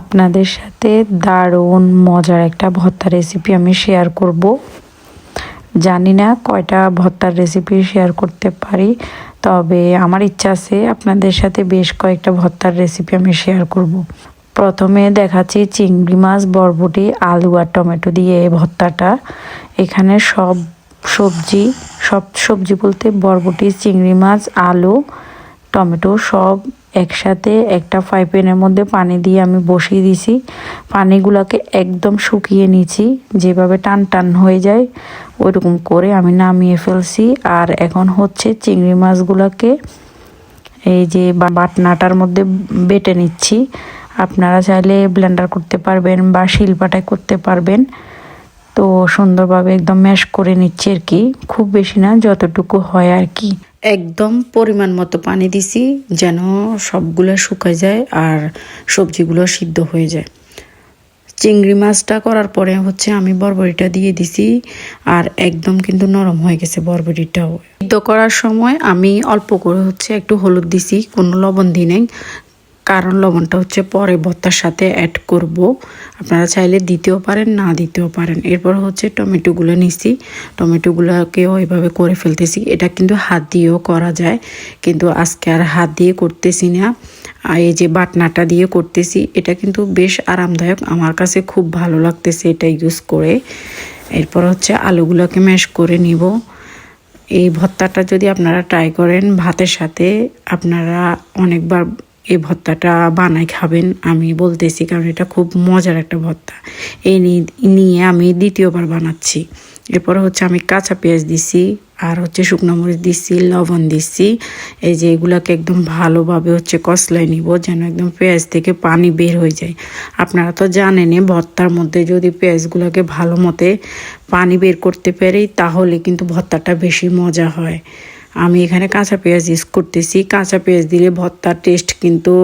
আপনাদের সাথে দারুণ মজার একটা ভর্তা রেসিপি আমি শেয়ার করব। জানি না কয়টা ভর্তার রেসিপি শেয়ার করতে পারি, তবে আমার ইচ্ছা আছে আপনাদের সাথে বেশ কয়েকটা ভর্তার রেসিপি আমি শেয়ার করব। প্রথমে দেখাচ্ছি চিংড়ি মাছ, বরবটি, আলু আর টমেটো দিয়ে এই ভর্তাটা। এখানে সব সবজি বলতে বরবটি, চিংড়ি মাছ, আলু, টমেটো সব একসাথে একটা ফ্রাই প্যানের মধ্যে পানি দিয়ে আমি বসিয়ে দিছি। পানিগুলোকে একদম শুকিয়ে নিয়েছি, যেভাবে টান টান হয়ে যায় ওইরকম করে আমি নামিয়ে ফেলছি। আর এখন হচ্ছে চিংড়ি মাছগুলোকে এই যে বাটনাটার মধ্যে বেটে নিচ্ছি। আপনারা চাইলে ব্লেন্ডার করতে পারবেন বা শিলপাটায় করতে পারবেন। তো সুন্দরভাবে একদম ম্যাশ করে নিচ্ছি আর কি, খুব বেশি না, যতটুকু হয় আর কি। একদম পরিমাণ মতো পানি দিছি যেন সবগুলো শুকায় যায় আর সবজিগুলো সিদ্ধ হয়ে যায়। চিংড়ি মাছটা করার পরে হচ্ছে আমি বরবটিটা দিয়ে দিছি, আর একদম কিন্তু নরম হয়ে গেছে বরবটিটাও। সিদ্ধ করার সময় আমি অল্প করে হচ্ছে একটু হলুদ দিছি, কোনো লবণ দিই নাই, কারণ লবণটা হচ্ছে পরে ভর্তার সাথে অ্যাড করব। আপনারা চাইলে দিতেও পারেন, না দিতেও পারেন। এরপর হচ্ছে টমেটোগুলো নিছি, টমেটোগুলোকেও এভাবে করে ফেলতেছি। এটা কিন্তু হাত দিয়েও করা যায়, কিন্তু আজকে আর হাত দিয়ে করতেছি না, আর এই যে বাটনাটা দিয়ে করতেছি। এটা কিন্তু বেশ আরামদায়ক, আমার কাছে খুব ভালো লাগতেছে এটা ইউজ করে। এরপর হচ্ছে আলুগুলোকে ম্যাশ করে নিব। এই ভর্তাটা যদি আপনারা ট্রাই করেন ভাতের সাথে, আপনারা অনেকবার এই ভর্তাটা বানাই খাবেন, আমি বলতেছি, কারণ এটা খুব মজার একটা ভর্তা। এই নিয়ে আমি দ্বিতীয়বার বানাচ্ছি। এরপরে হচ্ছে আমি কাঁচা পেঁয়াজ দিছি, আর হচ্ছে শুকনো মরিচ দিচ্ছি, লবণ দিচ্ছি। এই যে এগুলাকে একদম ভালোভাবে হচ্ছে কষলাই নিব, যেন একদম পেঁয়াজ থেকে পানি বের হয়ে যায়। আপনারা তো জানেনই ভর্তার মধ্যে যদি পেঁয়াজগুলোকে ভালো মতে পানি বের করতে পারি, তাহলে কিন্তু ভর্তাটা বেশি মজা হয়। আমি এখানে কাঁচা পেঁয়াজ ইউজ করতেছি, কাঁচা পেঁয়াজ দিলে ভর্তার টেস্ট কিন্তু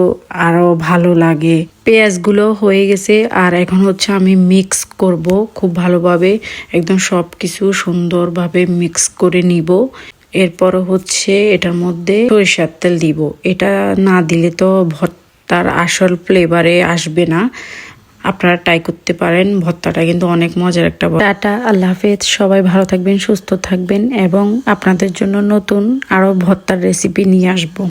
আরও ভালো লাগে। পেঁয়াজগুলো হয়ে গেছে, আর এখন হচ্ছে আমি মিক্স করব খুব ভালোভাবে, একদম সব কিছু সুন্দরভাবে মিক্স করে নিব। এরপর হচ্ছে এটার মধ্যে সরিষার তেল দিব। এটা না দিলে তো ভর্তার আসল ফ্লেভারে আসবে না। আপনারা ট্রাই করতে পারেন, ভর্তাটা কিন্তু অনেক মজার একটা। টাটা, আল্লাহ হাফেজ, সবাই ভালো থাকবেন, সুস্থ থাকবেন, এবং আপনাদের জন্য নতুন আরও ভর্তার রেসিপি নিয়ে আসবো।